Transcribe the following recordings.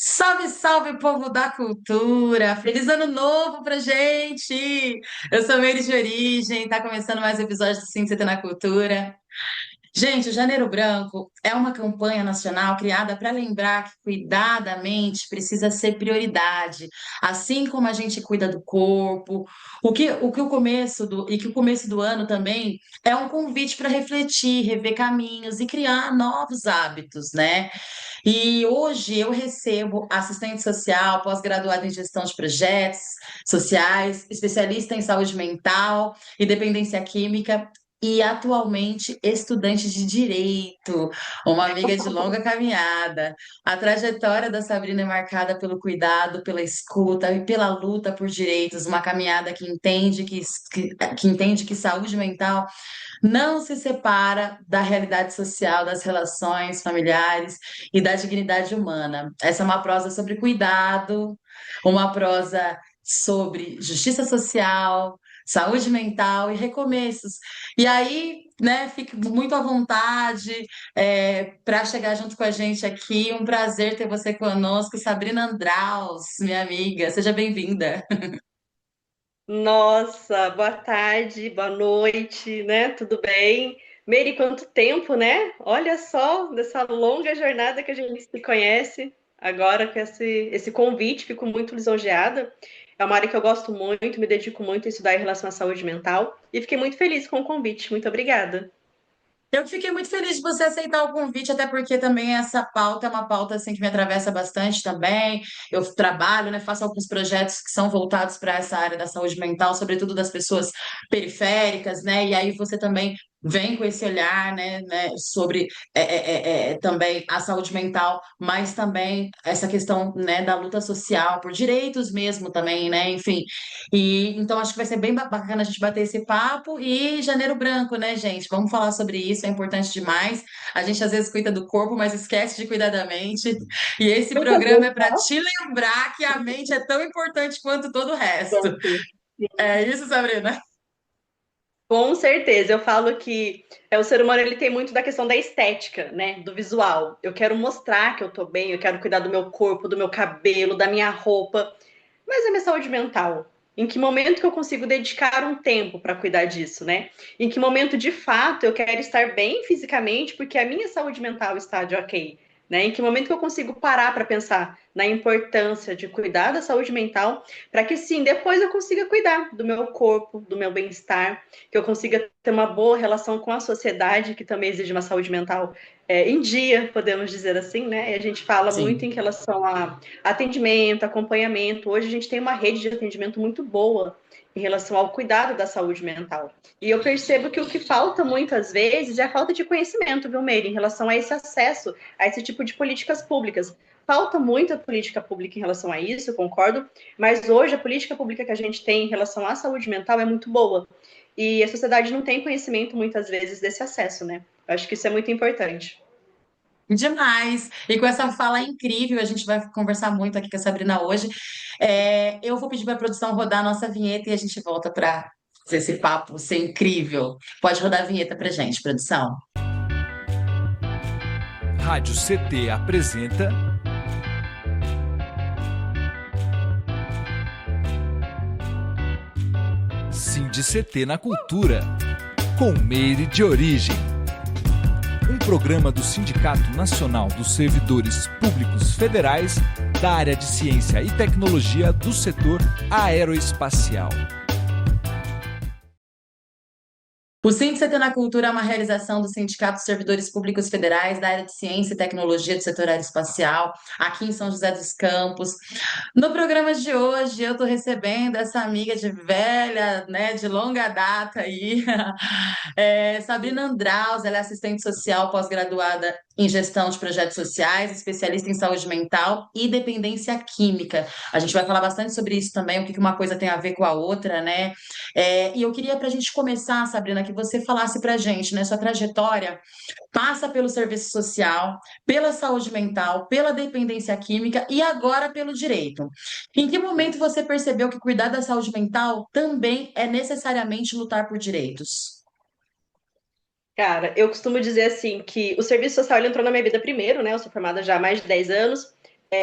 Salve, salve, povo da cultura! Feliz ano novo pra gente! Eu sou Meire de Origem, tá começando mais um episódio do Síntese na Cultura. Gente, o Janeiro Branco é uma campanha nacional criada para lembrar que cuidar da mente precisa ser prioridade, assim como a gente cuida do corpo. O começo que o começo do ano também é um convite para refletir, rever caminhos e criar novos hábitos, né? E hoje eu recebo assistente social, pós-graduada em gestão de projetos sociais, especialista em saúde mental e dependência química. E atualmente estudante de direito, uma amiga de longa caminhada. A trajetória da Sabrina é marcada pelo cuidado, pela escuta e pela luta por direitos, uma caminhada que entende que saúde mental não se separa da realidade social, das relações familiares e da dignidade humana. Essa é uma prosa sobre cuidado, uma prosa sobre justiça social, saúde mental e recomeços. E aí, né, fique muito à vontade para chegar junto com a gente aqui. Um prazer ter você conosco, Sabrina Andraus, minha amiga. Seja bem-vinda. Nossa, boa tarde, boa noite, né? Tudo bem? Meire, quanto tempo, né? Olha só, dessa longa jornada que a gente se conhece. Agora com esse convite, fico muito lisonjeada. É uma área que eu gosto muito, me dedico muito a estudar em relação à saúde mental e fiquei muito feliz com o convite. Muito obrigada. Eu fiquei muito feliz de você aceitar o convite, até porque também essa pauta é uma pauta assim que me atravessa bastante também. Eu trabalho, né, faço alguns projetos que são voltados para essa área da saúde mental, sobretudo das pessoas periféricas, né? E aí você também vem com esse olhar, né, sobre também a saúde mental, mas também essa questão, né, da luta social por direitos mesmo também, né? Enfim. E então acho que vai ser bem bacana a gente bater esse papo e Janeiro Branco, né, gente? Vamos falar sobre isso, é importante demais. A gente às vezes cuida do corpo, mas esquece de cuidar da mente. E esse programa é para te lembrar que a mente é tão importante quanto todo o resto. É isso, Sabrina? Com certeza, eu falo que o ser humano ele tem muito da questão da estética, né, do visual. Eu quero mostrar que eu tô bem, eu quero cuidar do meu corpo, do meu cabelo, da minha roupa, mas a minha saúde mental? Em que momento que eu consigo dedicar um tempo para cuidar disso, né? Em que momento, de fato, eu quero estar bem fisicamente porque a minha saúde mental está de ok, né? Em que momento que eu consigo parar para pensar na importância de cuidar da saúde mental para que, sim, depois eu consiga cuidar do meu corpo, do meu bem-estar, que eu consiga ter uma boa relação com a sociedade, que também exige uma saúde mental em dia, podemos dizer assim, né? E a gente fala muito Sim. em relação a atendimento, acompanhamento. Hoje a gente tem uma rede de atendimento muito boa em relação ao cuidado da saúde mental. E eu percebo que o que falta muitas vezes é a falta de conhecimento, viu, Meire, em relação a esse acesso a esse tipo de políticas públicas. Falta muita política pública em relação a isso, eu concordo, mas hoje a política pública que a gente tem em relação à saúde mental é muito boa. E a sociedade não tem conhecimento, muitas vezes, desse acesso, né? Eu acho que isso é muito importante. Demais! E com essa fala incrível, a gente vai conversar muito aqui com a Sabrina hoje. Eu vou pedir para a produção rodar a nossa vinheta e a gente volta para fazer esse papo ser incrível. Pode rodar a vinheta para gente, produção. Rádio CT apresenta CT na Cultura, com Meire de Origem. Um programa do Sindicato Nacional dos Servidores Públicos Federais da área de Ciência e Tecnologia do setor aeroespacial. O CT na Cultura é uma realização do Sindicato dos Servidores Públicos Federais da área de Ciência e Tecnologia do setor aeroespacial, aqui em São José dos Campos. No programa de hoje, eu estou recebendo essa amiga de velha, né, de longa data aí, Sabrina Andraus, ela é assistente social pós-graduada em gestão de projetos sociais, especialista em saúde mental e dependência química. A gente vai falar bastante sobre isso também, o que uma coisa tem a ver com a outra, né? E eu queria, para a gente começar, Sabrina, que você falasse para a gente, né, sua trajetória passa pelo serviço social, pela saúde mental, pela dependência química e agora pelo direito. Em que momento você percebeu que cuidar da saúde mental também é necessariamente lutar por direitos? Cara, eu costumo dizer assim que o serviço social ele entrou na minha vida primeiro, né? Eu sou formada já há mais de 10 anos.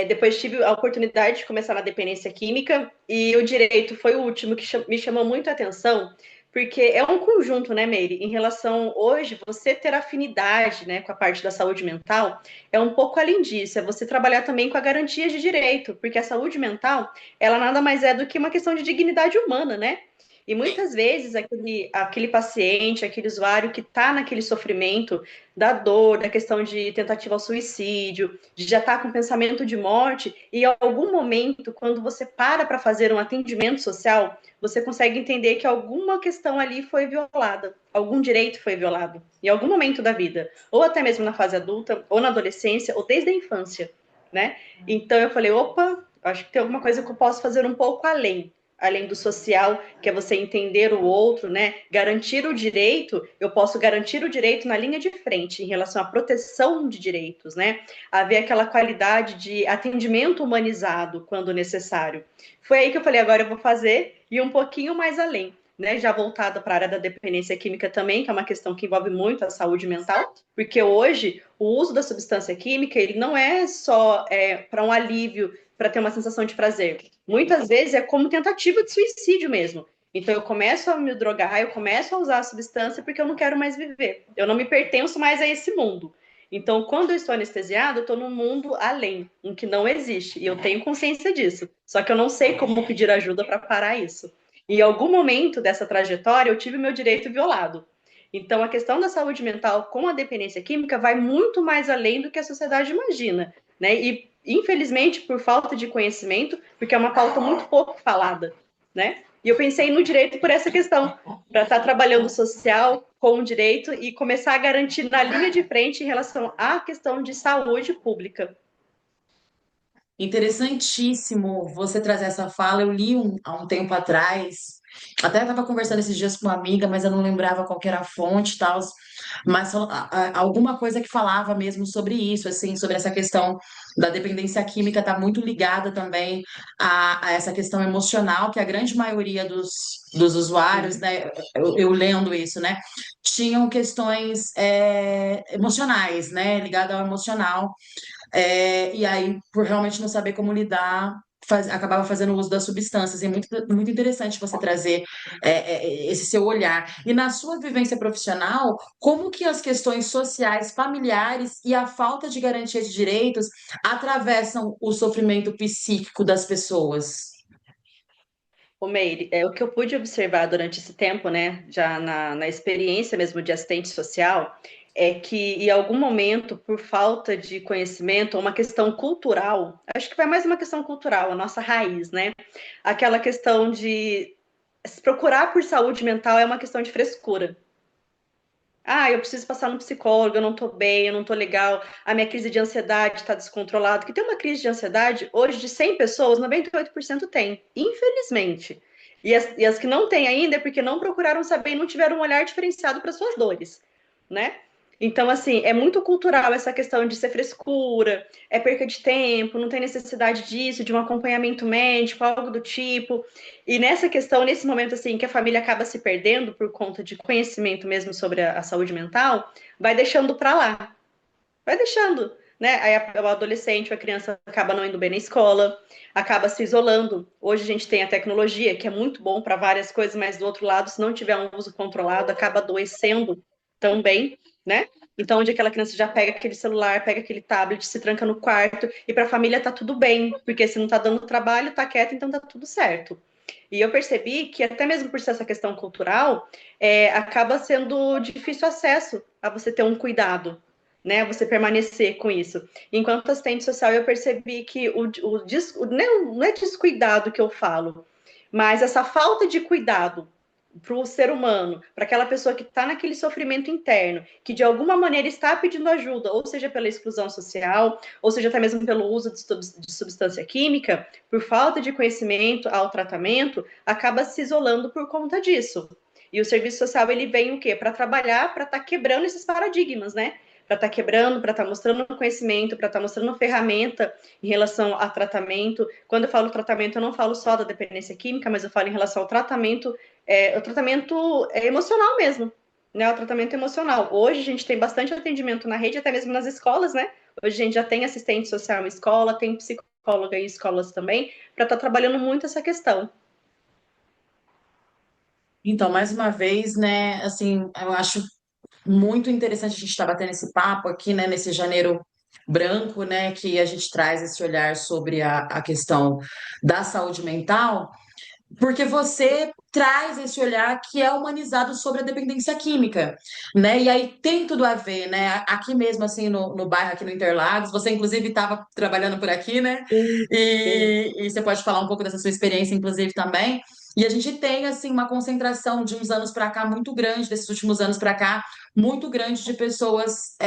Depois tive a oportunidade de começar na dependência química e o direito foi o último que me chamou muito a atenção, porque é um conjunto, né, Meire? Em relação hoje, você ter afinidade, né, com a parte da saúde mental, é um pouco além disso, é você trabalhar também com a garantia de direito, porque a saúde mental, ela nada mais é do que uma questão de dignidade humana, né? E muitas vezes aquele paciente, aquele usuário que está naquele sofrimento da dor, da questão de tentativa ao suicídio, de já estar com pensamento de morte, e em algum momento, quando você para fazer um atendimento social, você consegue entender que alguma questão ali foi violada, algum direito foi violado, em algum momento da vida, ou até mesmo na fase adulta, ou na adolescência, ou desde a infância, né? Então eu falei, opa, acho que tem alguma coisa que eu posso fazer um pouco além do social, que é você entender o outro, né? Garantir o direito, eu posso garantir o direito na linha de frente, em relação à proteção de direitos, né? Haver aquela qualidade de atendimento humanizado quando necessário. Foi aí que eu falei, agora eu vou fazer e um pouquinho mais além. Né, já voltada para a área da dependência química também, que é uma questão que envolve muito a saúde mental, porque hoje o uso da substância química ele não é só para um alívio, para ter uma sensação de prazer. Muitas vezes é como tentativa de suicídio mesmo. Então eu começo a me drogar, eu começo a usar a substância porque eu não quero mais viver. Eu não me pertenço mais a esse mundo. Então, quando eu estou anestesiada, eu estou num mundo além, um que não existe. E eu tenho consciência disso. Só que eu não sei como pedir ajuda para parar isso. E em algum momento dessa trajetória, eu tive meu direito violado. Então, a questão da saúde mental com a dependência química vai muito mais além do que a sociedade imagina. Né? E, infelizmente, por falta de conhecimento, porque é uma pauta muito pouco falada. Né? E eu pensei no direito por essa questão, para estar trabalhando social com o direito e começar a garantir na linha de frente em relação à questão de saúde pública. Interessantíssimo você trazer essa fala. Eu li há um tempo atrás, até estava conversando esses dias com uma amiga, mas eu não lembrava qual que era a fonte e tal, mas alguma coisa que falava mesmo sobre isso, assim, sobre essa questão da dependência química está muito ligada também a essa questão emocional, que a grande maioria dos usuários, né, eu lendo isso, né, tinham questões emocionais, né, ligadas ao emocional. E aí, por realmente não saber como lidar, acabava fazendo uso das substâncias. E é muito, muito interessante você trazer esse seu olhar. E na sua vivência profissional, como que as questões sociais, familiares e a falta de garantia de direitos atravessam o sofrimento psíquico das pessoas? O Meire, o que eu pude observar durante esse tempo, né, já na experiência mesmo de assistente social, é que em algum momento, por falta de conhecimento, uma questão cultural, acho que vai mais uma questão cultural, a nossa raiz, né? Aquela questão de se procurar por saúde mental é uma questão de frescura. Ah, eu preciso passar no psicólogo, eu não tô bem, eu não tô legal, a minha crise de ansiedade está descontrolada. Que tem uma crise de ansiedade, hoje de 100 pessoas, 98% tem, infelizmente. E as que não têm ainda é porque não procuraram saber e não tiveram um olhar diferenciado para suas dores, né? Então, assim, é muito cultural essa questão de ser frescura, é perca de tempo, não tem necessidade disso, de um acompanhamento médico, algo do tipo. E nessa questão, nesse momento, assim, que a família acaba se perdendo por conta de conhecimento mesmo sobre a saúde mental, vai deixando para lá. Vai deixando, né? Aí o adolescente, a criança acaba não indo bem na escola, acaba se isolando. Hoje a gente tem a tecnologia, que é muito bom para várias coisas, mas do outro lado, se não tiver um uso controlado, acaba adoecendo também, né? Então, onde aquela criança já pega aquele celular, pega aquele tablet, se tranca no quarto, e para a família tá tudo bem, porque se não tá dando trabalho, tá quieto, então tá tudo certo. E eu percebi que, até mesmo por ser essa questão cultural, acaba sendo difícil acesso a você ter um cuidado, né? Você permanecer com isso. Enquanto assistente social, eu percebi que não é descuidado que eu falo, mas essa falta de cuidado para o ser humano, para aquela pessoa que está naquele sofrimento interno, que de alguma maneira está pedindo ajuda, ou seja pela exclusão social, ou seja até mesmo pelo uso de substância química, por falta de conhecimento ao tratamento, acaba se isolando por conta disso. E o serviço social, ele vem o quê? Para trabalhar, para estar quebrando esses paradigmas, né? Para estar quebrando, para estar mostrando conhecimento, para estar mostrando ferramenta em relação a tratamento. Quando eu falo tratamento, eu não falo só da dependência química, mas eu falo em relação ao tratamento emocional mesmo, né? O tratamento emocional. Hoje a gente tem bastante atendimento na rede, até mesmo nas escolas, né? Hoje a gente já tem assistente social em escola, tem psicóloga em escolas também, para estar trabalhando muito essa questão. Então, mais uma vez, né, assim, eu acho muito interessante a gente estar batendo esse papo aqui, né, nesse janeiro branco, né, que a gente traz esse olhar sobre a questão da saúde mental, porque você traz esse olhar que é humanizado sobre a dependência química, né? E aí tem tudo a ver, né? Aqui mesmo, assim, no bairro, aqui no Interlagos, você inclusive estava trabalhando por aqui, né? Sim, sim. E você pode falar um pouco dessa sua experiência, inclusive, também. E a gente tem, assim, uma concentração de uns anos para cá muito grande, desses últimos anos para cá, muito grande de pessoas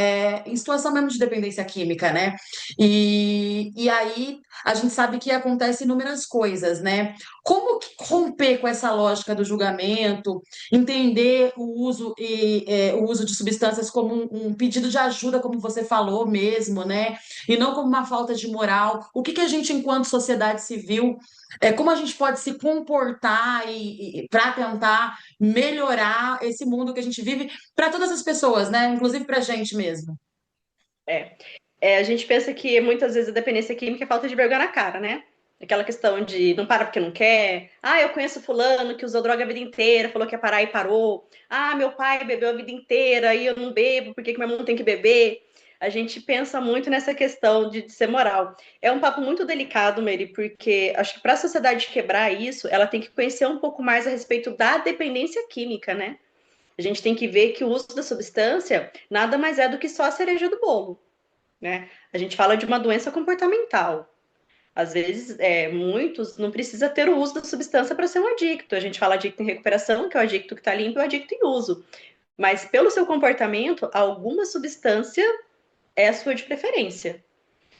em situação mesmo de dependência química, né? E aí a gente sabe que acontece inúmeras coisas, né? Como que romper com essa lógica do julgamento, entender o uso de substâncias como um pedido de ajuda, como você falou mesmo, né? E não como uma falta de moral. O que que a gente, enquanto sociedade civil, como a gente pode se comportar e para tentar melhorar esse mundo que a gente vive para todas as pessoas, né? Inclusive para a gente mesmo. É. A gente pensa que muitas vezes a dependência química é falta de vergonha na cara, né? Aquela questão de não para porque não quer. Ah, eu conheço fulano que usou droga a vida inteira, falou que ia parar e parou. Ah, meu pai bebeu a vida inteira e eu não bebo, por que que meu irmão tem que beber? A gente pensa muito nessa questão de ser moral. É um papo muito delicado, Mary, porque acho que para a sociedade quebrar isso, ela tem que conhecer um pouco mais a respeito da dependência química, né? A gente tem que ver que o uso da substância nada mais é do que só a cereja do bolo, né? A gente fala de uma doença comportamental. Às vezes, muitos não precisa ter o uso da substância para ser um adicto. A gente fala adicto em recuperação, que é o adicto que está limpo, e o adicto em uso. Mas pelo seu comportamento, alguma substância é a sua de preferência.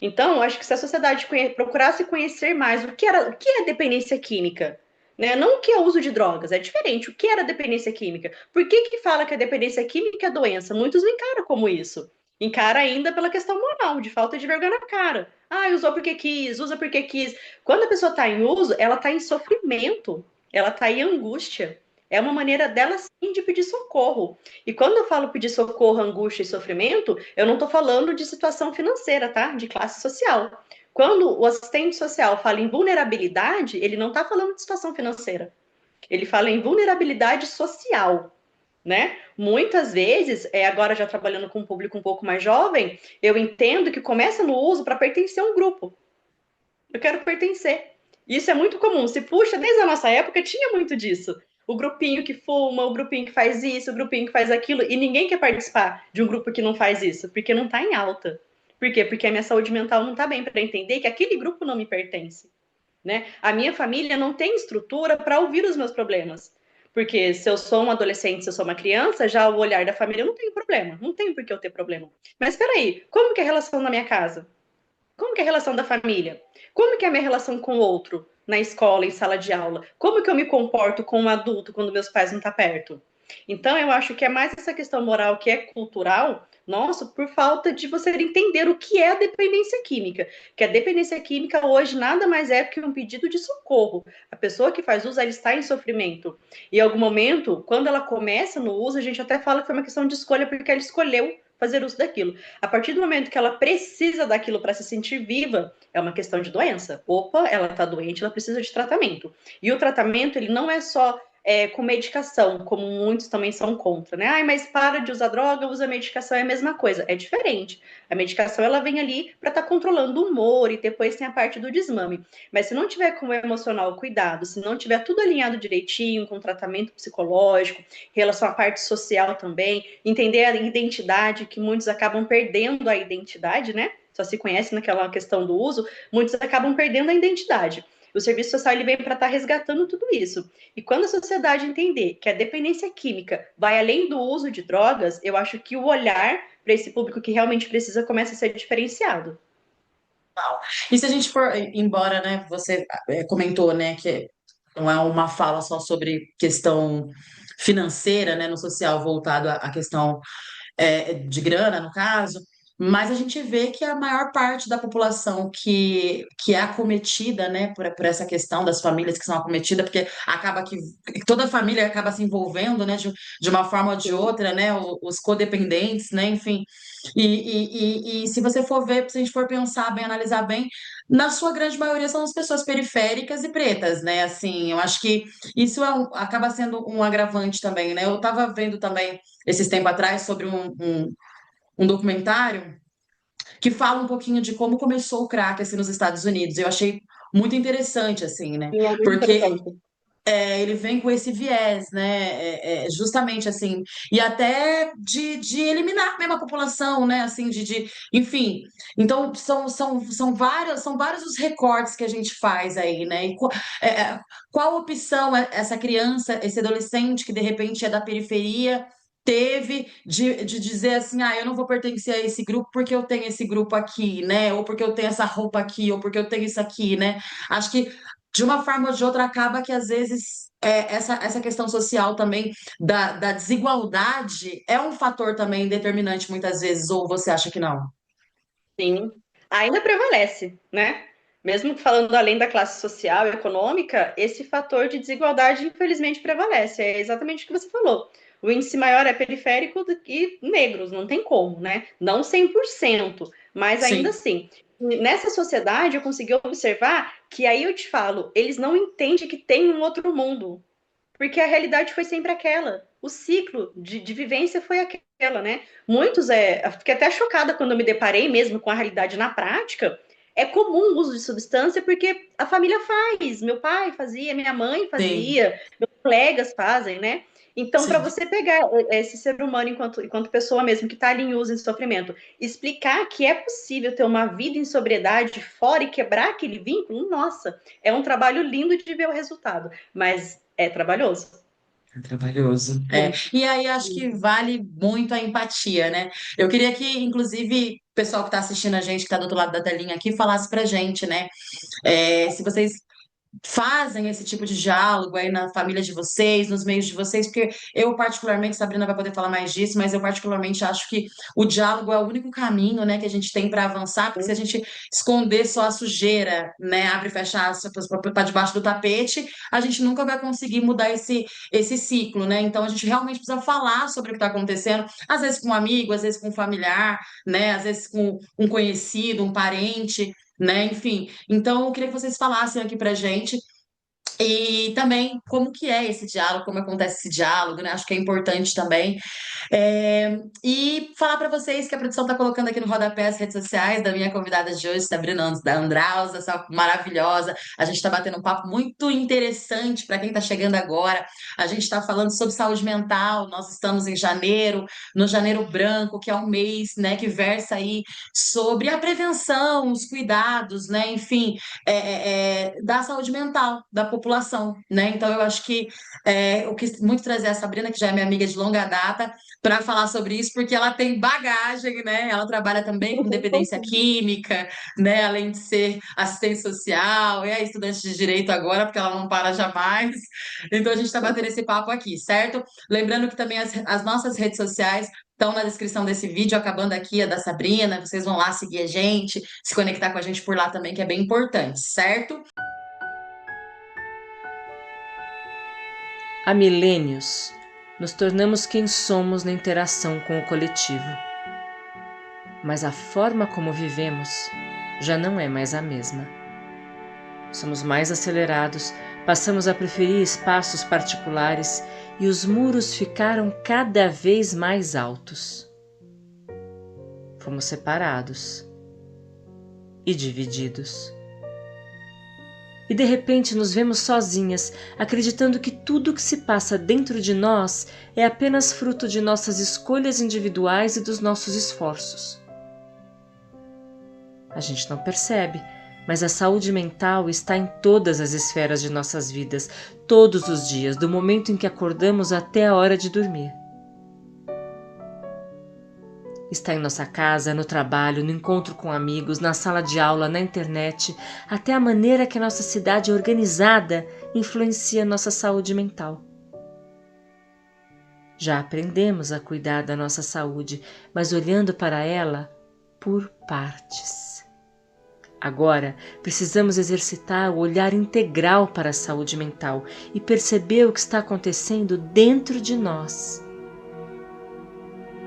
Então, acho que se a sociedade procurasse conhecer mais o que é dependência química, né? Não o que é uso de drogas, é diferente. O que era dependência química? Por que fala que a dependência química é doença? Muitos não encaram como isso. Encara ainda pela questão moral, de falta de vergonha na cara. Ah, usou porque quis, usa porque quis. Quando a pessoa está em uso, ela está em sofrimento, ela está em angústia. É uma maneira dela sim de pedir socorro. E quando eu falo pedir socorro, angústia e sofrimento, eu não estou falando de situação financeira, tá? De classe social. Quando o assistente social fala em vulnerabilidade, ele não está falando de situação financeira. Ele fala em vulnerabilidade social, né? Muitas vezes, agora já trabalhando com um público um pouco mais jovem, eu entendo que começa no uso para pertencer a um grupo. Eu quero pertencer. Isso é muito comum. Se puxa, desde a nossa época tinha muito disso. O grupinho que fuma, o grupinho que faz isso, o grupinho que faz aquilo, e ninguém quer participar de um grupo que não faz isso, porque não está em alta. Por quê? Porque a minha saúde mental não está bem para entender que aquele grupo não me pertence. Né? A minha família não tem estrutura para ouvir os meus problemas. Porque se eu sou um adolescente, se eu sou uma criança, já o olhar da família não tem problema. Não tem por que eu ter problema. Mas espera aí, como que é a relação na minha casa? Como que é a relação da família? Como que é a minha relação com o outro na escola, em sala de aula? Como que eu me comporto com um adulto quando meus pais não estão perto? Então, eu acho que é mais essa questão moral que é cultural, nosso, por falta de você entender o que é a dependência química. Que a dependência química hoje nada mais é que um pedido de socorro. A pessoa que faz uso, ela está em sofrimento. E em algum momento, quando ela começa no uso, a gente até fala que foi uma questão de escolha, porque ela escolheu fazer uso daquilo. A partir do momento que ela precisa daquilo para se sentir viva, é uma questão de doença. Opa, ela está doente, ela precisa de tratamento. E o tratamento, ele não é só com medicação, como muitos também são contra, né? Ai, mas para de usar droga, usa medicação, é a mesma coisa. É diferente. A medicação, ela vem ali para estar controlando o humor e depois tem a parte do desmame. Mas se não tiver com o emocional cuidado, se não tiver tudo alinhado direitinho, com tratamento psicológico, em relação à parte social também, entender a identidade, que muitos acabam perdendo a identidade, né? Só se conhece naquela questão do uso, muitos acabam perdendo a identidade. O serviço social ele vem para estar resgatando tudo isso. E quando a sociedade entender que a dependência química vai além do uso de drogas, eu acho que o olhar para esse público que realmente precisa começa a ser diferenciado. E se a gente for, embora, né, você comentou, né, que não é uma fala só sobre questão financeira, né, no social voltado à questão de grana, no caso, mas a gente vê que a maior parte da população que é acometida, né, por essa questão das famílias que são acometidas, porque acaba que toda família acaba se envolvendo, né, de uma forma ou de Sim, outra, né, os codependentes, né, enfim. E se você for ver, se a gente for pensar bem, analisar bem, na sua grande maioria são as pessoas periféricas e pretas, né? Assim, eu acho que isso acaba sendo um agravante também, né? Eu estava vendo também esses tempos atrás sobre um documentário que fala um pouquinho de como começou o crack assim, nos Estados Unidos. Eu achei muito interessante, assim, né? sim, é muito Porque interessante. ele vem com esse viés, né? Justamente assim, e até de eliminar mesmo a população, né? Assim, enfim. Então, são vários os recortes que a gente faz aí, né? Qual opção essa criança, esse adolescente que de repente é da periferia. Teve de dizer assim, eu não vou pertencer a esse grupo porque eu tenho esse grupo aqui, né? Ou porque eu tenho essa roupa aqui, ou porque eu tenho isso aqui, né? Acho que de uma forma ou de outra, acaba que às vezes essa questão social também da desigualdade é um fator também determinante muitas vezes, ou você acha que não? Sim, ainda prevalece, né? Mesmo falando além da classe social e econômica, esse fator de desigualdade infelizmente prevalece. É exatamente o que você falou. O índice maior é periférico e negros, não tem como, né? Não 100%, mas ainda Sim, assim. Nessa sociedade, eu consegui observar que aí eu te falo, eles não entendem que tem um outro mundo, porque a realidade foi sempre aquela. O ciclo de vivência foi aquela, né? Muitos, fiquei até chocada quando eu me deparei mesmo com a realidade na prática. É comum o uso de substância porque a família faz. Meu pai fazia, minha mãe sim, fazia, meus colegas fazem, né? Então, para sim. você pegar esse ser humano enquanto pessoa mesmo que está ali em uso e sofrimento, explicar que é possível ter uma vida em sobriedade fora e quebrar aquele vínculo, nossa, é um trabalho lindo de ver o resultado. Mas é trabalhoso. É trabalhoso. Muito. E aí acho que vale muito a empatia, né? Eu queria que, inclusive, o pessoal que está assistindo a gente, que está do outro lado da telinha aqui, falasse pra gente, né? Se vocês fazem esse tipo de diálogo aí na família de vocês, nos meios de vocês, porque eu particularmente, Sabrina vai poder falar mais disso, mas eu particularmente acho que o diálogo é o único caminho, né, que a gente tem para avançar, porque se a gente esconder só a sujeira, né, abre e fecha aspas para debaixo do tapete, a gente nunca vai conseguir mudar esse ciclo, né? Então a gente realmente precisa falar sobre o que está acontecendo, às vezes com um amigo, às vezes com um familiar, né, às vezes com um conhecido, um parente, né? Enfim, então eu queria que vocês falassem aqui pra gente e também como que é esse diálogo, como acontece esse diálogo, né? Acho que é importante também. E falar para vocês que a produção está colocando aqui no rodapé as redes sociais da minha convidada de hoje, Sabrina da Andraus, essa maravilhosa. A gente está batendo um papo muito interessante para quem está chegando agora. A gente está falando sobre saúde mental. Nós estamos em janeiro, no Janeiro Branco, que é um mês, né, que versa aí sobre a prevenção, os cuidados, né, enfim, da saúde mental da população, né? Então eu acho que eu quis muito trazer a Sabrina, que já é minha amiga de longa data, para falar sobre isso, porque ela tem bagagem, né? Ela trabalha também com dependência química, né? Além de ser assistente social, é estudante de direito agora, porque ela não para jamais. Então a gente está batendo esse papo aqui, certo? Lembrando que também as nossas redes sociais estão na descrição desse vídeo, acabando aqui a da Sabrina. Vocês vão lá seguir a gente, se conectar com a gente por lá também, que é bem importante, certo? Há milênios, nos tornamos quem somos na interação com o coletivo. Mas a forma como vivemos já não é mais a mesma. Somos mais acelerados, passamos a preferir espaços particulares e os muros ficaram cada vez mais altos. Fomos separados e divididos. E de repente nos vemos sozinhas, acreditando que tudo o que se passa dentro de nós é apenas fruto de nossas escolhas individuais e dos nossos esforços. A gente não percebe, mas a saúde mental está em todas as esferas de nossas vidas, todos os dias, do momento em que acordamos até a hora de dormir. Está em nossa casa, no trabalho, no encontro com amigos, na sala de aula, na internet, até a maneira que a nossa cidade é organizada influencia nossa saúde mental. Já aprendemos a cuidar da nossa saúde, mas olhando para ela, por partes. Agora, precisamos exercitar o olhar integral para a saúde mental e perceber o que está acontecendo dentro de nós.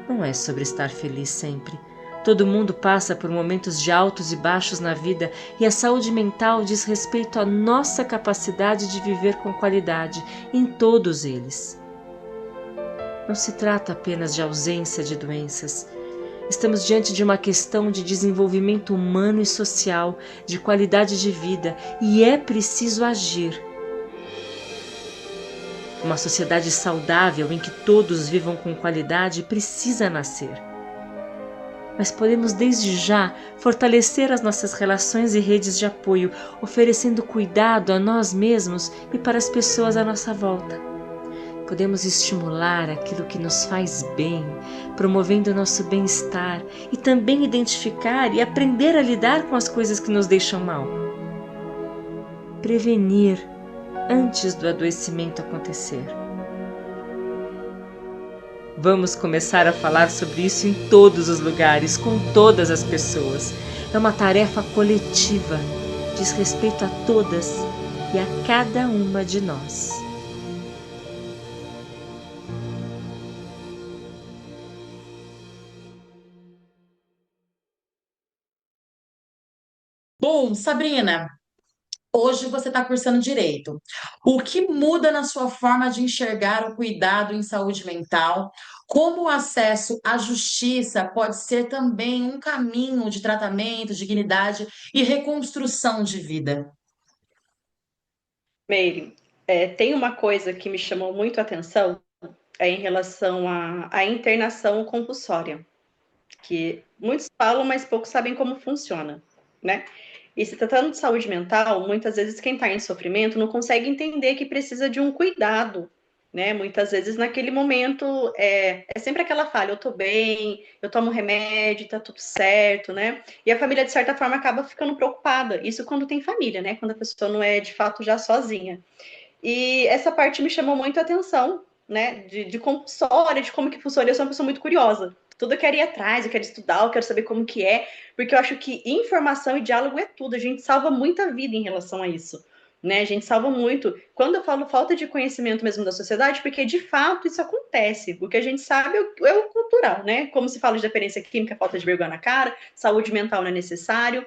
Não é sobre estar feliz sempre. Todo mundo passa por momentos de altos e baixos na vida e a saúde mental diz respeito à nossa capacidade de viver com qualidade em todos eles. Não se trata apenas de ausência de doenças. Estamos diante de uma questão de desenvolvimento humano e social, de qualidade de vida, e é preciso agir. Uma sociedade saudável em que todos vivam com qualidade precisa nascer. Mas podemos desde já fortalecer as nossas relações e redes de apoio, oferecendo cuidado a nós mesmos e para as pessoas à nossa volta. Podemos estimular aquilo que nos faz bem, promovendo o nosso bem-estar e também identificar e aprender a lidar com as coisas que nos deixam mal. Prevenir antes do adoecimento acontecer. Vamos começar a falar sobre isso em todos os lugares, com todas as pessoas. É uma tarefa coletiva, diz respeito a todas e a cada uma de nós. Bom, Sabrina, hoje você está cursando direito. O que muda na sua forma de enxergar o cuidado em saúde mental? Como o acesso à justiça pode ser também um caminho de tratamento, dignidade e reconstrução de vida? Meire, tem uma coisa que me chamou muito a atenção em relação à internação compulsória, que muitos falam, mas poucos sabem como funciona, né? E se tratando de saúde mental, muitas vezes quem está em sofrimento não consegue entender que precisa de um cuidado, né? Muitas vezes naquele momento é sempre aquela falha, eu tô bem, eu tomo remédio, tá tudo certo, né? E a família, de certa forma, acaba ficando preocupada. Isso quando tem família, né? Quando a pessoa não é, de fato, já sozinha. E essa parte me chamou muito a atenção, né? De compulsória, de como que funciona. Eu sou uma pessoa muito curiosa. Tudo eu quero ir atrás, eu quero estudar, eu quero saber como que é, porque eu acho que informação e diálogo é tudo. A gente salva muita vida em relação a isso, né? A gente salva muito. Quando eu falo falta de conhecimento mesmo da sociedade, porque de fato isso acontece. O que a gente sabe é o cultural, né? Como se fala de dependência química, falta de vergonha na cara, saúde mental não é necessário.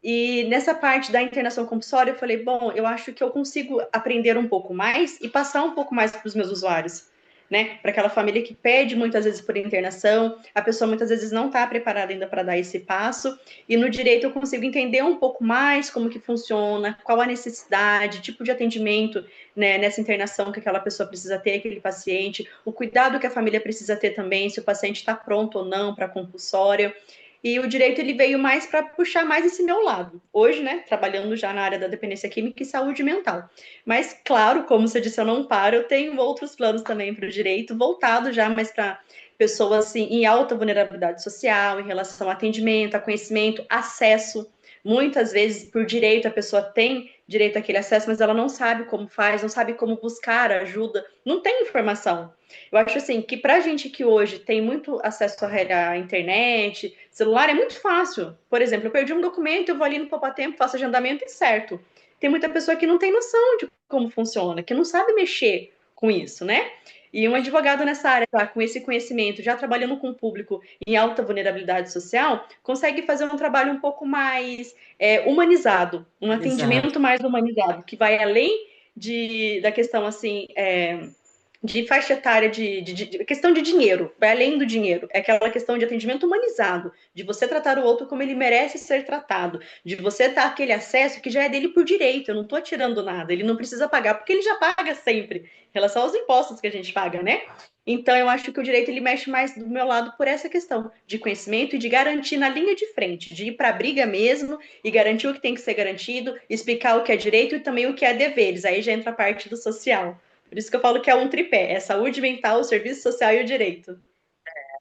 E nessa parte da internação compulsória, eu falei, bom, eu acho que eu consigo aprender um pouco mais e passar um pouco mais para os meus usuários, né? Para aquela família que pede muitas vezes por internação, a pessoa muitas vezes não está preparada ainda para dar esse passo, e no direito eu consigo entender um pouco mais como que funciona, qual a necessidade, tipo de atendimento, né, nessa internação que aquela pessoa precisa ter, aquele paciente, o cuidado que a família precisa ter também, se o paciente está pronto ou não para a compulsória. E o direito ele veio mais para puxar mais esse meu lado. Hoje, né, trabalhando já na área da dependência química e saúde mental. Mas, claro, como você disse, eu não paro, eu tenho outros planos também para o direito, voltado já mais para pessoas assim, em alta vulnerabilidade social, em relação a atendimento, a conhecimento, acesso. Muitas vezes, por direito, a pessoa tem direito àquele acesso, mas ela não sabe como faz, não sabe como buscar ajuda, não tem informação. Eu acho assim que para a gente que hoje tem muito acesso à internet, celular, é muito fácil. Por exemplo, eu perdi um documento, eu vou ali no Poupatempo, faço agendamento e certo. Tem muita pessoa que não tem noção de como funciona, que não sabe mexer com isso, né? E um advogado nessa área, tá, com esse conhecimento, já trabalhando com o público em alta vulnerabilidade social, consegue fazer um trabalho um pouco mais humanizado, um Exato. atendimento mais humanizado, que vai além da questão assim. De faixa etária, de questão de dinheiro, vai além do dinheiro, é aquela questão de atendimento humanizado, de você tratar o outro como ele merece ser tratado, de você dar aquele acesso que já é dele por direito, eu não estou tirando nada, ele não precisa pagar, porque ele já paga sempre, em relação aos impostos que a gente paga, né? Então, eu acho que o direito ele mexe mais do meu lado por essa questão de conhecimento e de garantir na linha de frente, de ir para a briga mesmo e garantir o que tem que ser garantido, explicar o que é direito e também o que é deveres. Aí já entra a parte do social. Por isso que eu falo que é um tripé, é saúde mental, o serviço social e o direito.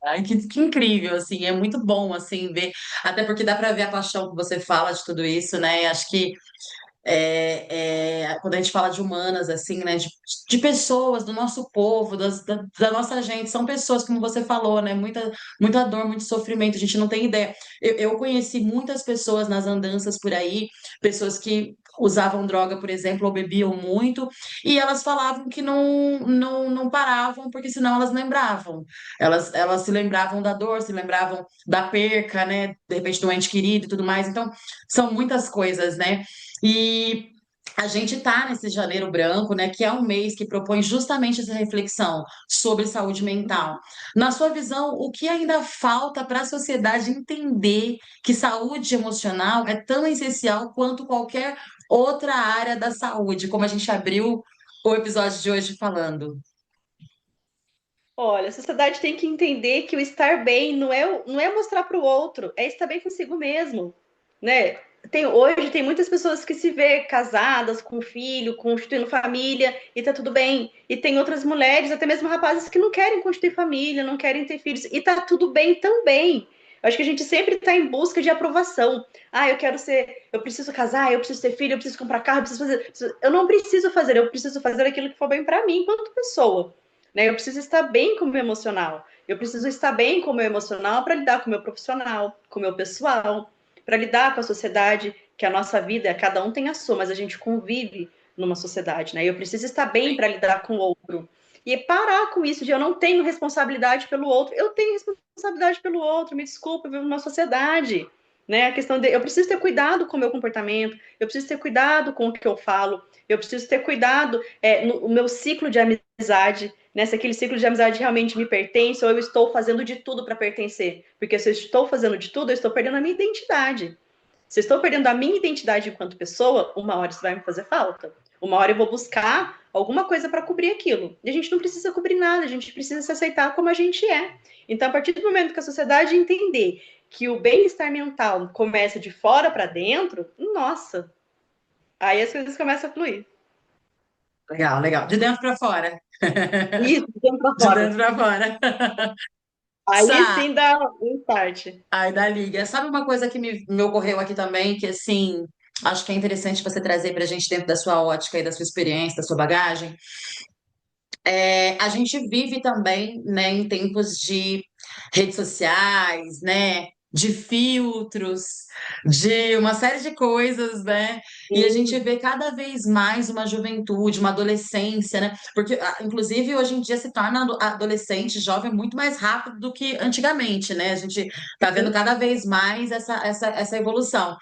Ai, que incrível, assim, é muito bom, assim, ver, até porque dá para ver a paixão que você fala de tudo isso, né? Acho que Quando a gente fala de humanas, assim, né, de pessoas, do nosso povo, da nossa gente, são pessoas, como você falou, né, muita dor, muito sofrimento, a gente não tem ideia. Eu conheci muitas pessoas nas andanças por aí, pessoas que usavam droga, por exemplo, ou bebiam muito, e elas falavam que não paravam, porque senão elas lembravam. Elas se lembravam da dor, se lembravam da perca, né, de repente do ente querido e tudo mais. Então, são muitas coisas, né? E a gente está nesse Janeiro Branco, né, que é um mês que propõe justamente essa reflexão sobre saúde mental. Na sua visão, o que ainda falta para a sociedade entender que saúde emocional é tão essencial quanto qualquer outra área da saúde, como a gente abriu o episódio de hoje falando? Olha, a sociedade tem que entender que o estar bem não é mostrar para o outro, é estar bem consigo mesmo, né? Hoje tem muitas pessoas que se vê casadas, com filho, constituindo família, e tá tudo bem. E tem outras mulheres, até mesmo rapazes, que não querem constituir família, não querem ter filhos, e tá tudo bem também. Eu acho que a gente sempre está em busca de aprovação. Ah, eu preciso casar, eu preciso ter filho, eu preciso comprar carro, eu não preciso fazer, eu preciso fazer aquilo que for bem para mim enquanto pessoa. Né? Eu preciso estar bem com o meu emocional. Eu preciso estar bem com o meu emocional para lidar com o meu profissional, com o meu pessoal, para lidar com a sociedade, que a nossa vida, cada um tem a sua, mas a gente convive numa sociedade, né? Eu preciso estar bem para lidar com o outro. E parar com isso de eu não tenho responsabilidade pelo outro. Eu tenho responsabilidade pelo outro, me desculpa, eu vivo numa sociedade. Né? A questão de eu preciso ter cuidado com o meu comportamento, eu preciso ter cuidado com o que eu falo, eu preciso ter cuidado no meu ciclo de amizade, né? Se aquele ciclo de amizade realmente me pertence ou eu estou fazendo de tudo para pertencer. Porque se eu estou fazendo de tudo, eu estou perdendo a minha identidade. Se eu estou perdendo a minha identidade enquanto pessoa, uma hora isso vai me fazer falta. Uma hora eu vou buscar alguma coisa para cobrir aquilo. E a gente não precisa cobrir nada, a gente precisa se aceitar como a gente é. Então, a partir do momento que a sociedade entender que o bem-estar mental começa de fora para dentro, nossa, aí as coisas começam a fluir. Legal, legal. De dentro para fora. Isso, de dentro para De fora. dentro para fora. Aí Sá, sim dá um start. ai, da liga. Sabe uma coisa que me ocorreu aqui também, que assim, acho que é interessante você trazer para a gente dentro da sua ótica e da sua experiência, da sua bagagem. A gente vive também, né, em tempos de redes sociais, né, de filtros, de uma série de coisas, né? E a gente Sim, vê cada vez mais uma juventude, uma adolescência, né? Porque, inclusive, hoje em dia se torna adolescente, jovem, muito mais rápido do que antigamente, né? A gente tá vendo sim. cada vez mais essa evolução.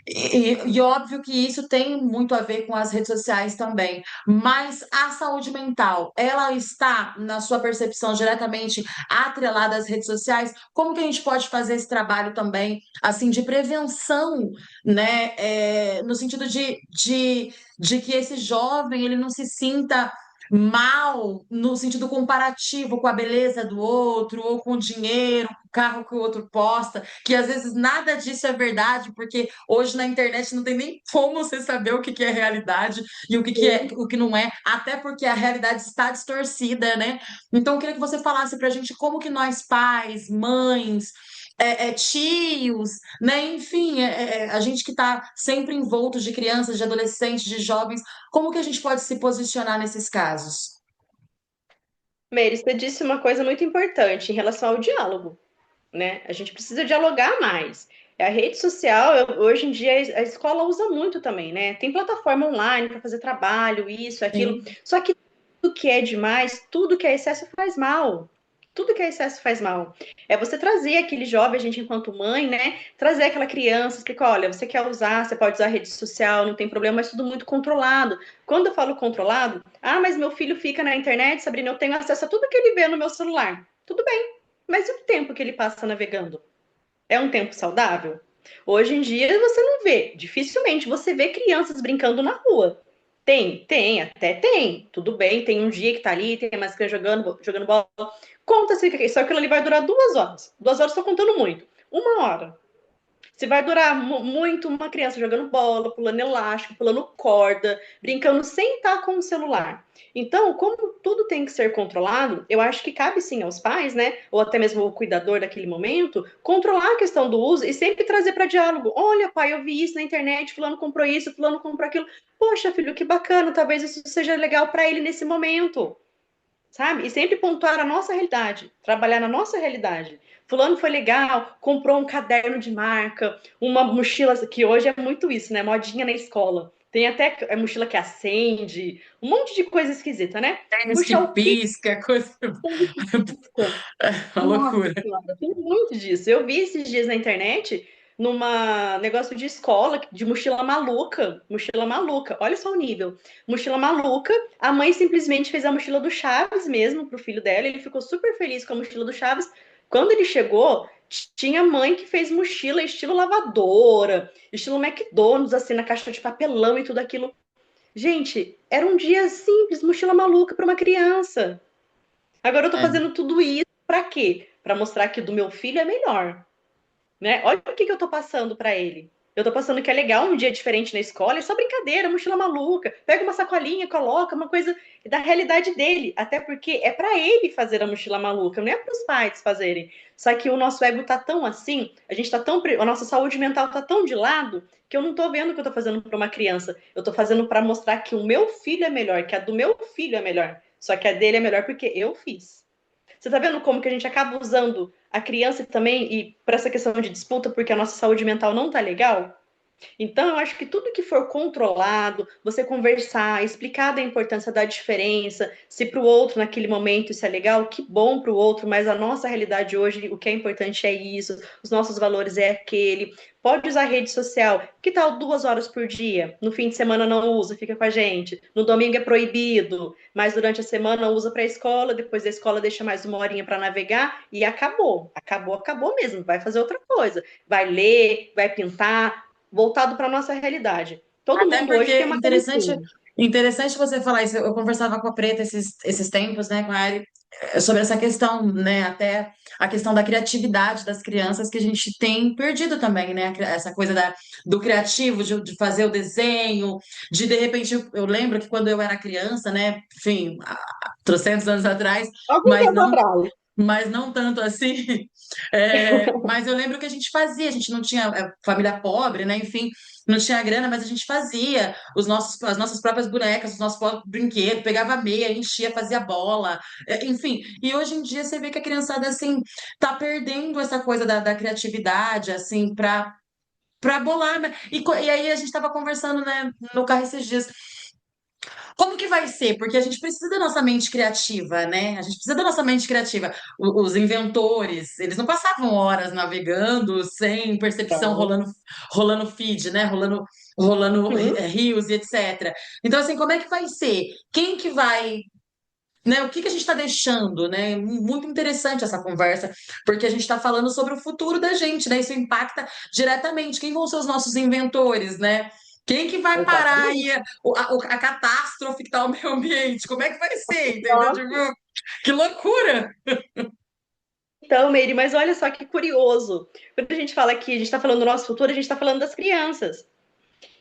E óbvio que isso tem muito a ver com as redes sociais também, mas a saúde mental, ela está, na sua percepção, diretamente atrelada às redes sociais? Como que a gente pode fazer esse trabalho também, assim, de prevenção, né, no sentido de que esse jovem, ele não se sinta mal no sentido comparativo com a beleza do outro, ou com o dinheiro, com o carro que o outro posta, que às vezes nada disso é verdade, porque hoje na internet não tem nem como você saber o que que é realidade e o que que é, o que não é, até porque a realidade está distorcida, né? Então eu queria que você falasse pra gente como que nós pais, mães, tios, né? Enfim, a gente que está sempre envolto de crianças, de adolescentes, de jovens, como que a gente pode se posicionar nesses casos? Mary, você disse uma coisa muito importante em relação ao diálogo, né? A gente precisa dialogar mais. A rede social, hoje em dia, a escola usa muito também, né? Tem plataforma online para fazer trabalho, isso, aquilo. Sim. Só que tudo que é demais, tudo que é excesso faz mal. Tudo que é excesso faz mal. É você trazer aquele jovem, a gente enquanto mãe, né? Trazer aquela criança, explicar, olha, você quer usar, você pode usar a rede social, não tem problema, mas tudo muito controlado. Quando eu falo controlado, mas meu filho fica na internet, Sabrina, eu tenho acesso a tudo que ele vê no meu celular. Tudo bem, mas e o tempo que ele passa navegando? É um tempo saudável? Hoje em dia você não vê, dificilmente você vê crianças brincando na rua. Até tem. Tudo bem, tem um dia que tá ali, tem mais criança jogando bola. Conta-se que só que aquilo ali vai durar 2 horas. 2 horas estou contando muito. 1 hora. Se vai durar muito uma criança jogando bola, pulando elástico, pulando corda, brincando sem estar com o celular. Então, como tudo tem que ser controlado, eu acho que cabe sim aos pais, né, ou até mesmo o cuidador daquele momento, controlar a questão do uso e sempre trazer para diálogo. Olha, pai, eu vi isso na internet, fulano comprou isso, fulano comprou aquilo. Poxa, filho, que bacana, talvez isso seja legal para ele nesse momento, sabe? E sempre pontuar a nossa realidade, trabalhar na nossa realidade. Fulano foi legal, comprou um caderno de marca, uma mochila, que hoje é muito isso, né? Modinha na escola. Tem até a mochila que acende, um monte de coisa esquisita, né? Tênis que Puxar o fio, pisca, coisa. Uma nossa loucura. senhora, tem muito disso. Eu vi esses dias na internet, numa negócio de escola, de mochila maluca. Mochila maluca, olha só o nível. Mochila maluca, a mãe simplesmente fez a mochila do Chaves mesmo pro filho dela, ele ficou super feliz com a mochila do Chaves. Quando ele chegou, tinha mãe que fez mochila estilo lavadora, estilo McDonald's, assim, na caixa de papelão e tudo aquilo. Gente, era um dia simples, mochila maluca para uma criança. Agora eu tô É. fazendo tudo isso para quê? Para mostrar que do meu filho é melhor, né? Olha o que eu tô passando para ele. Eu tô passando que é legal um dia diferente na escola, é só brincadeira, mochila maluca. Pega uma sacolinha, coloca uma coisa da realidade dele, até porque é para ele fazer a mochila maluca, não é para os pais fazerem. Só que o nosso ego tá tão assim, a gente tá tão, a nossa saúde mental tá tão de lado que eu não tô vendo o que eu tô fazendo para uma criança. Eu tô fazendo para mostrar que o meu filho é melhor, que a do meu filho é melhor. Só que a dele é melhor porque eu fiz. Você está vendo como que a gente acaba usando a criança também e para essa questão de disputa porque a nossa saúde mental não está legal? Então, eu acho que tudo que for controlado, você conversar, explicar da importância da diferença, se para o outro naquele momento isso é legal, que bom para o outro, mas a nossa realidade hoje, o que é importante é isso, os nossos valores é aquele. Pode usar rede social, que tal 2 horas por dia? No fim de semana não usa, fica com a gente. No domingo é proibido, mas durante a semana usa para a escola, depois da escola deixa mais 1 horinha para navegar e acabou. Acabou, acabou mesmo. Vai fazer outra coisa. Vai ler, vai pintar, voltado para a nossa realidade. Todo Até mundo porque hoje tem é uma interessante, canetinha. interessante você falar isso. Eu conversava com a Preta esses tempos, né, com a Ari, sobre essa questão, né, até a questão da criatividade das crianças que a gente tem perdido também, né, essa coisa do criativo, de fazer o desenho, de repente, eu lembro que quando eu era criança, né, enfim, há trocentos anos atrás, Algum mas tempo não atrás. tanto assim. Mas eu lembro que a gente fazia, a gente não tinha família pobre, né? Enfim, não tinha grana, mas a gente fazia as nossas próprias bonecas, os nossos próprios brinquedos, pegava meia, enchia, fazia bola, enfim. E hoje em dia você vê que a criançada assim tá perdendo essa coisa da criatividade, assim, para bolar, né? E aí a gente estava conversando, né, no carro esses dias. Como que vai ser? Porque a gente precisa da nossa mente criativa, né? A gente precisa da nossa mente criativa. Os inventores, eles não passavam horas navegando sem percepção, Então, rolando feed, né? Rolando uhum. rios e etc. Então, assim, como é que vai ser? Quem que vai, né? O que que a gente está deixando, né? Muito interessante essa conversa, porque a gente está falando sobre o futuro da gente, né? Isso impacta diretamente. Quem vão ser os nossos inventores, né? Quem que vai parar aí Exatamente. a catástrofe que está o meio ambiente? Como é que vai ser, entendeu? Nossa. Tipo, que loucura! Então, Meire, mas olha só que curioso. Quando a gente fala que a gente está falando do nosso futuro, a gente está falando das crianças.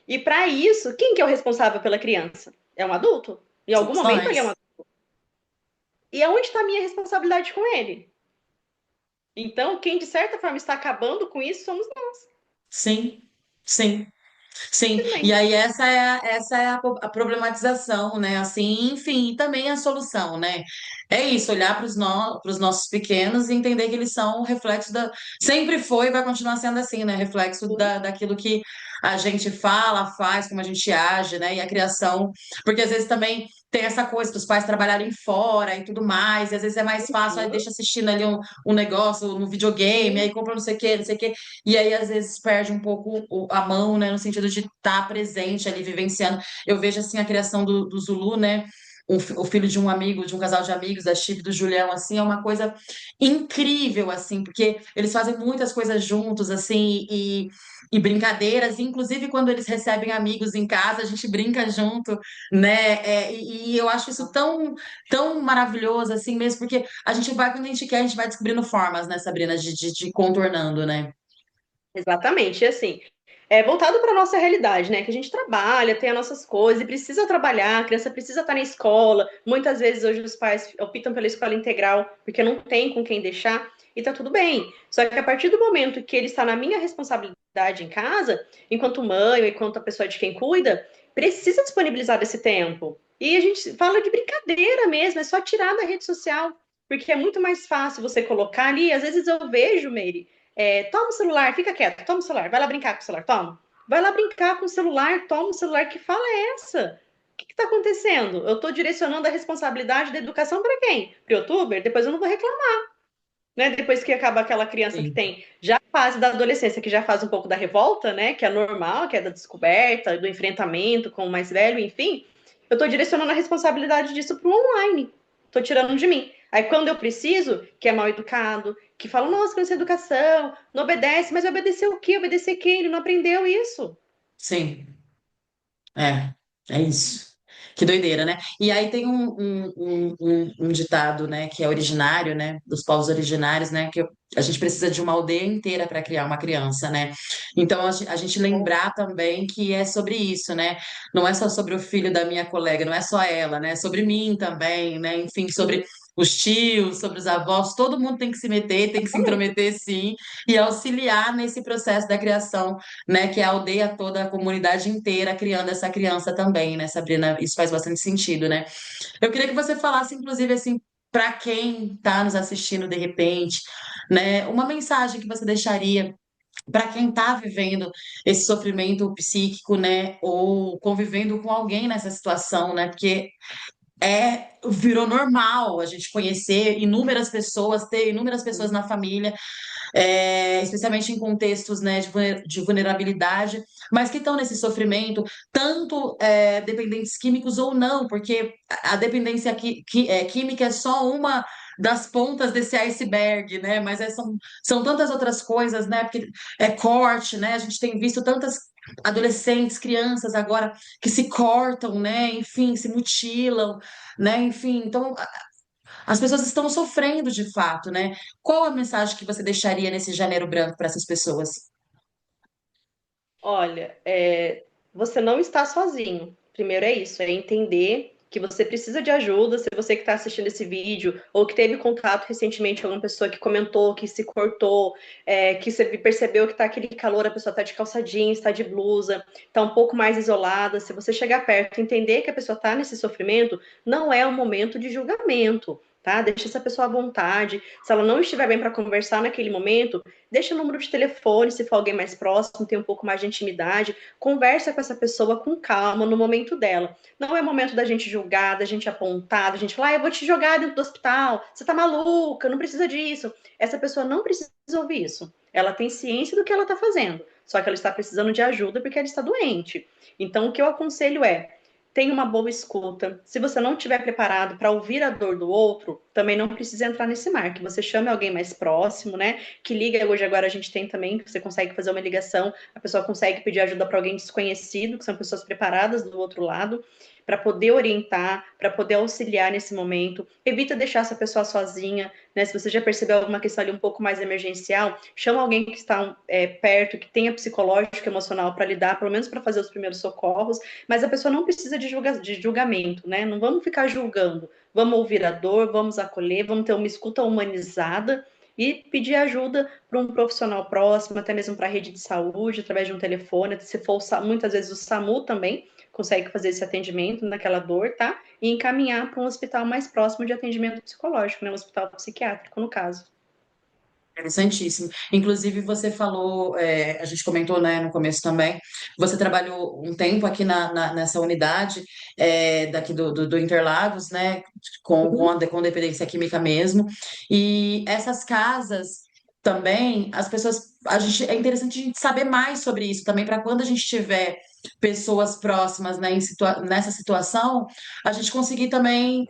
E para isso, quem que é o responsável pela criança? É um adulto? Em algum Somos momento ele é um nós. adulto. E aonde está a minha responsabilidade com ele? Então, quem de certa forma está acabando com isso somos nós, Sim, sim. Sim, e simplesmente. aí essa é a problematização, né? Assim, enfim, e também a solução, né? É isso, olhar para os nossos pequenos e entender que eles são reflexo da. Sempre foi e vai continuar sendo assim, né? Reflexo daquilo que a gente fala, faz, como a gente age, né? E a criação. Porque às vezes também tem essa coisa dos pais trabalharem fora e tudo mais, e às vezes é mais fácil, aí Uhum. deixa assistindo ali um negócio no videogame, aí compra não sei o quê, não sei o quê. E aí, às vezes, perde um pouco a mão, né? No sentido de estar presente ali, vivenciando. Eu vejo, assim, a criação do Zulu, né? O filho de um amigo, de um casal de amigos, da Chip e do Julião, assim, é uma coisa incrível, assim, porque eles fazem muitas coisas juntos, assim, e brincadeiras, inclusive quando eles recebem amigos em casa, a gente brinca junto, né? E eu acho isso tão maravilhoso, assim mesmo, porque a gente vai, quando a gente quer, a gente vai descobrindo formas, né, Sabrina, de contornando, né? Exatamente, e assim, é voltado para a nossa realidade, né? Que a gente trabalha, tem as nossas coisas, e precisa trabalhar, a criança precisa estar na escola. Muitas vezes hoje os pais optam pela escola integral, porque não tem com quem deixar, e tá tudo bem. Só que a partir do momento que ele está na minha responsabilidade em casa, enquanto mãe ou enquanto a pessoa de quem cuida, precisa disponibilizar esse tempo. E a gente fala de brincadeira mesmo, é só tirar da rede social, porque é muito mais fácil você colocar ali. Às vezes eu vejo, Meire, toma o celular, fica quieto, toma o celular, vai lá brincar com o celular, toma. Vai lá brincar com o celular, toma o celular, que fala é essa? O que está acontecendo? Eu estou direcionando a responsabilidade da educação para quem? Para o youtuber? Depois eu não vou reclamar, né? Depois que acaba aquela criança que Sim. tem já a fase da adolescência, que já faz um pouco da revolta, né? Que é normal, que é da descoberta, do enfrentamento com o mais velho, enfim. Eu estou direcionando a responsabilidade disso para o online. Estou tirando de mim. Aí quando eu preciso, que é mal educado, que fala, nossa, criança educação, não obedece, mas obedeceu o quê? Obedecer quem? Ele não aprendeu isso. Sim, é, é isso. Que doideira, né? E aí tem um ditado, né, que é originário, né, dos povos originários, né, a gente precisa de uma aldeia inteira para criar uma criança, né? Então a gente lembrar também que é sobre isso, né? Não é só sobre o filho da minha colega, não é só ela, né? É sobre mim também, né? Enfim, sobre os tios, sobre os avós, todo mundo tem que se meter, tem que se intrometer, sim, e auxiliar nesse processo da criação, né, que é a aldeia toda, a comunidade inteira criando essa criança também, né, Sabrina? Isso faz bastante sentido, né? Eu queria que você falasse, inclusive, assim, para quem está nos assistindo de repente, né, uma mensagem que você deixaria para quem está vivendo esse sofrimento psíquico, né, ou convivendo com alguém nessa situação, né, porque virou normal a gente conhecer inúmeras pessoas, ter inúmeras pessoas na família, especialmente em contextos, né, de vulnerabilidade, mas que estão nesse sofrimento, tanto dependentes químicos ou não, porque a dependência química é só uma das pontas desse iceberg, né? Mas são tantas outras coisas, né? Porque é corte, né? A gente tem visto tantas adolescentes, crianças agora que se cortam, né? Enfim, se mutilam, né? Enfim, então as pessoas estão sofrendo de fato, né? Qual a mensagem que você deixaria nesse janeiro branco para essas pessoas? Olha, você não está sozinho. Primeiro é isso, é entender que você precisa de ajuda. Se você que está assistindo esse vídeo ou que teve contato recentemente com alguma pessoa que comentou, que se cortou, que você percebeu que está aquele calor, a pessoa está de calça jeans, está de blusa, está um pouco mais isolada. Se você chegar perto e entender que a pessoa está nesse sofrimento, não é um momento de julgamento. Tá? Deixa essa pessoa à vontade. Se ela não estiver bem para conversar naquele momento, deixa o número de telefone, se for alguém mais próximo, tem um pouco mais de intimidade, conversa com essa pessoa com calma no momento dela. Não é momento da gente julgar, da gente apontar, da gente falar, eu vou te jogar dentro do hospital, você tá maluca, não precisa disso. Essa pessoa não precisa ouvir isso. Ela tem ciência do que ela tá fazendo, só que ela está precisando de ajuda porque ela está doente. Então, o que eu aconselho tenha uma boa escuta. Se você não estiver preparado para ouvir a dor do outro, também não precisa entrar nesse mar, que você chame alguém mais próximo, né? Que liga, hoje agora a gente tem também, que você consegue fazer uma ligação, a pessoa consegue pedir ajuda para alguém desconhecido, que são pessoas preparadas do outro lado, para poder orientar, para poder auxiliar nesse momento. Evita deixar essa pessoa sozinha, né? Se você já percebeu alguma questão ali um pouco mais emergencial, chama alguém que está perto, que tenha psicológico, emocional para lidar, pelo menos para fazer os primeiros socorros, mas a pessoa não precisa de julgamento, né? Não vamos ficar julgando. Vamos ouvir a dor, vamos acolher, vamos ter uma escuta humanizada e pedir ajuda para um profissional próximo, até mesmo para a rede de saúde, através de um telefone. Se for muitas vezes o SAMU também consegue fazer esse atendimento naquela dor, tá? E encaminhar para um hospital mais próximo de atendimento psicológico, né? Um hospital psiquiátrico, no caso. Interessantíssimo. Inclusive, você falou, a gente comentou, né, no começo também, você trabalhou um tempo aqui nessa unidade daqui do Interlagos, né, com dependência química mesmo, e essas casas também, as pessoas, é interessante a gente saber mais sobre isso também, para quando a gente tiver pessoas próximas, né, nessa situação, a gente conseguir também,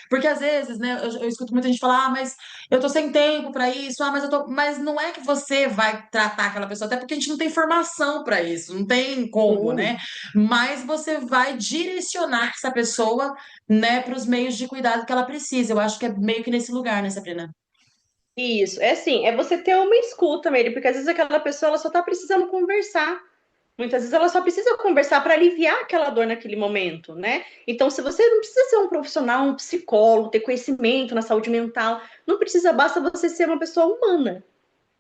porque às vezes, né, eu escuto muita gente falar, mas eu tô sem tempo para isso, mas não é que você vai tratar aquela pessoa, até porque a gente não tem formação para isso, não tem como, né? Mas você vai direcionar essa pessoa, né, para os meios de cuidado que ela precisa. Eu acho que é meio que nesse lugar, né, Sabrina? Isso, é assim, é você ter uma escuta, Mary, porque às vezes aquela pessoa ela só tá precisando conversar. Muitas vezes ela só precisa conversar para aliviar aquela dor naquele momento, né? Então, se você não precisa ser um profissional, um psicólogo, ter conhecimento na saúde mental, não precisa, basta você ser uma pessoa humana.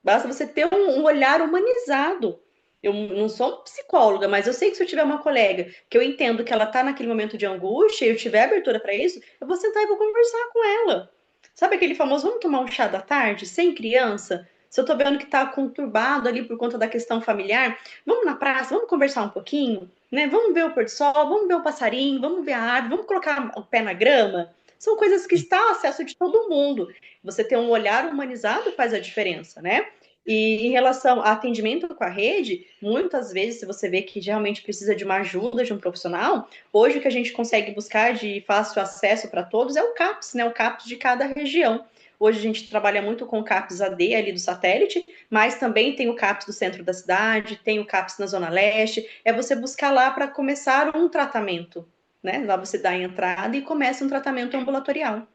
Basta você ter um olhar humanizado. Eu não sou psicóloga, mas eu sei que se eu tiver uma colega que eu entendo que ela está naquele momento de angústia e eu tiver abertura para isso, eu vou sentar e vou conversar com ela. Sabe aquele famoso vamos tomar um chá da tarde, sem criança? Se eu tô vendo que tá conturbado ali por conta da questão familiar, vamos na praça, vamos conversar um pouquinho, né? Vamos ver o pôr do sol, vamos ver o passarinho, vamos ver a árvore, vamos colocar o pé na grama. São coisas que estão ao acesso de todo mundo. Você ter um olhar humanizado faz a diferença, né? E em relação ao atendimento com a rede, muitas vezes, se você vê que realmente precisa de uma ajuda de um profissional, hoje o que a gente consegue buscar de fácil acesso para todos é o CAPS, né? O CAPS de cada região. Hoje a gente trabalha muito com o CAPS AD ali do satélite, mas também tem o CAPS do centro da cidade, tem o CAPS na Zona Leste. É você buscar lá para começar um tratamento, né? Lá você dá a entrada e começa um tratamento ambulatorial.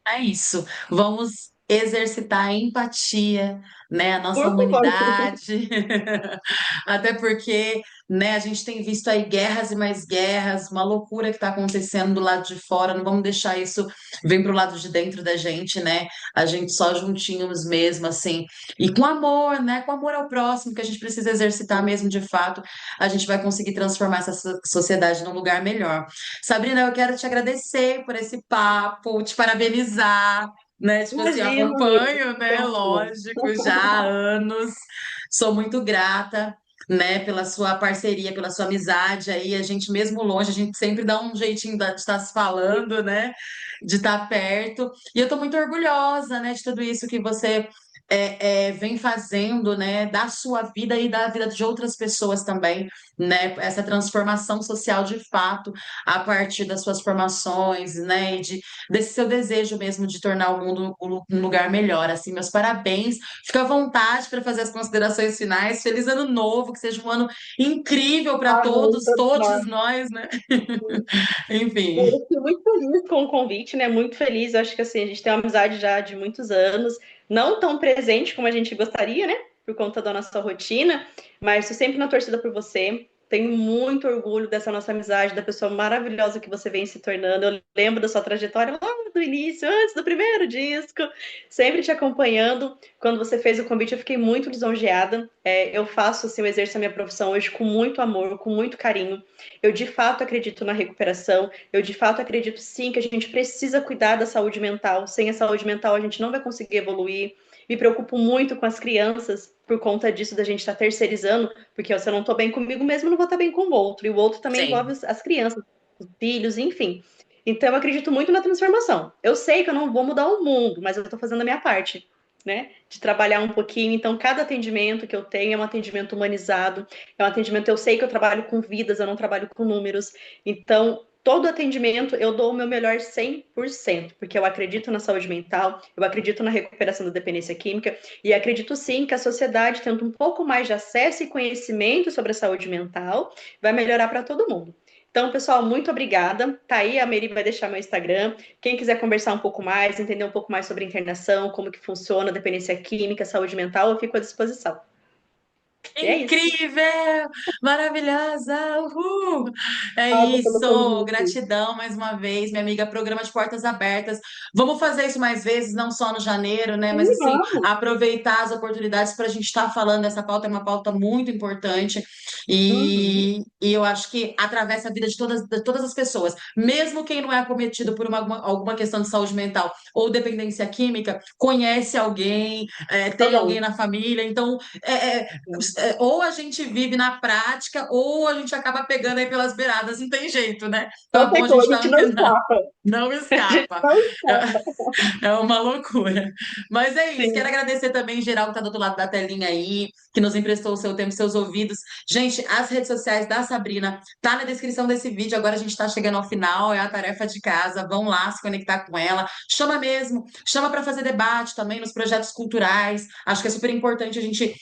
É isso. Vamos exercitar a empatia, né, a nossa Por favor. humanidade. Até porque, né, a gente tem visto aí guerras e mais guerras, uma loucura que está acontecendo do lado de fora. Não vamos deixar isso vir para o lado de dentro da gente, né? A gente só juntinhos mesmo, assim. E com amor, né? Com amor ao próximo, que a gente precisa exercitar mesmo de fato, a gente vai conseguir transformar essa sociedade num lugar melhor. Sabrina, eu quero te agradecer por esse papo, te parabenizar, né? Tipo assim, eu Imagina, acompanho, né? meu. Lógico, já há anos. Sou muito grata, né, pela sua parceria, pela sua amizade aí. A gente, mesmo longe, a gente sempre dá um jeitinho de estar se falando, né? De estar perto. E eu tô muito orgulhosa, né, de tudo isso que você vem fazendo, né, da sua vida e da vida de outras pessoas também, né, essa transformação social de fato a partir das suas formações, né, e desse seu desejo mesmo de tornar o mundo um lugar melhor, assim, meus parabéns, fica à vontade para fazer as considerações finais, feliz ano novo, que seja um ano incrível para Amém, todos nós, né, enfim. eu fiquei muito feliz com o convite, né? Muito feliz. Eu acho que assim, a gente tem uma amizade já de muitos anos, não tão presente como a gente gostaria, né? Por conta da nossa rotina, mas estou sempre na torcida por você. Tenho muito orgulho dessa nossa amizade, da pessoa maravilhosa que você vem se tornando. Eu lembro da sua trajetória lá do início, antes do primeiro disco, sempre te acompanhando. Quando você fez o convite, eu fiquei muito lisonjeada. Eu faço, assim, eu exerço a minha profissão hoje com muito amor, com muito carinho. Eu, de fato, acredito na recuperação. Eu, de fato, acredito, sim, que a gente precisa cuidar da saúde mental. Sem a saúde mental, a gente não vai conseguir evoluir. Me preocupo muito com as crianças, por conta disso da gente estar terceirizando, porque se eu não estou bem comigo mesmo, eu não vou estar bem com o outro. E o outro também Sim. envolve as crianças, os filhos, enfim. Então, eu acredito muito na transformação. Eu sei que eu não vou mudar o mundo, mas eu estou fazendo a minha parte, né? De trabalhar um pouquinho. Então, cada atendimento que eu tenho é um atendimento humanizado, é um atendimento. Eu sei que eu trabalho com vidas, eu não trabalho com números. Então, todo atendimento eu dou o meu melhor 100%, porque eu acredito na saúde mental, eu acredito na recuperação da dependência química e acredito sim que a sociedade, tendo um pouco mais de acesso e conhecimento sobre a saúde mental, vai melhorar para todo mundo. Então, pessoal, muito obrigada. Tá aí, a Meri vai deixar meu Instagram. Quem quiser conversar um pouco mais, entender um pouco mais sobre internação, como que funciona, dependência química, saúde mental, eu fico à disposição. E é isso. Incrível! Maravilhosa! Uhul! É Obrigada pelo isso! convite. Gratidão mais uma vez, minha amiga. Programa de portas abertas. Vamos fazer isso mais vezes, não só no janeiro, né? Mas assim, Vamos. aproveitar as oportunidades para a gente estar falando dessa pauta, é uma pauta muito importante. Uhum. E eu acho que atravessa a vida de todas as pessoas, mesmo quem não é acometido por alguma questão de saúde mental ou dependência química, conhece alguém, tem alguém Também. na família, então. Ou a gente vive na prática, ou a gente acaba pegando aí pelas beiradas, não tem jeito, né? Então é Não bom tem a como, gente a estar gente não antenado. escapa. Não A gente escapa. não escapa. É uma loucura. Mas é isso. Quero Sim. agradecer também, em geral, que está do outro lado da telinha aí, que nos emprestou o seu tempo e seus ouvidos. Gente, as redes sociais da Sabrina tá na descrição desse vídeo. Agora a gente está chegando ao final, é a tarefa de casa. Vão lá se conectar com ela. Chama mesmo, chama para fazer debate também nos projetos culturais. Acho que é super importante a gente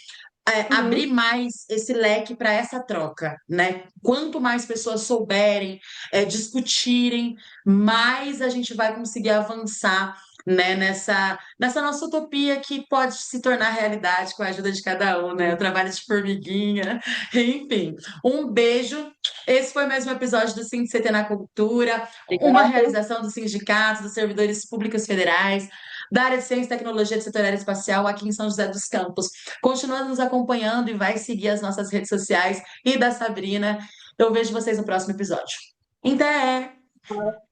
abrir Uhum. mais esse leque para essa troca, né? Quanto mais pessoas souberem, discutirem, mais a gente vai conseguir avançar né? Nessa nossa utopia que pode se tornar realidade com a ajuda de cada um, né? O trabalho de formiguinha, enfim. Um beijo. Esse foi mais um episódio do SINCT na Cultura, uma Obrigada. realização do sindicato, dos servidores públicos federais, da área de ciência e tecnologia do setor aeroespacial aqui em São José dos Campos. Continua nos acompanhando e vai seguir as nossas redes sociais e da Sabrina. Eu vejo vocês no próximo episódio. Até!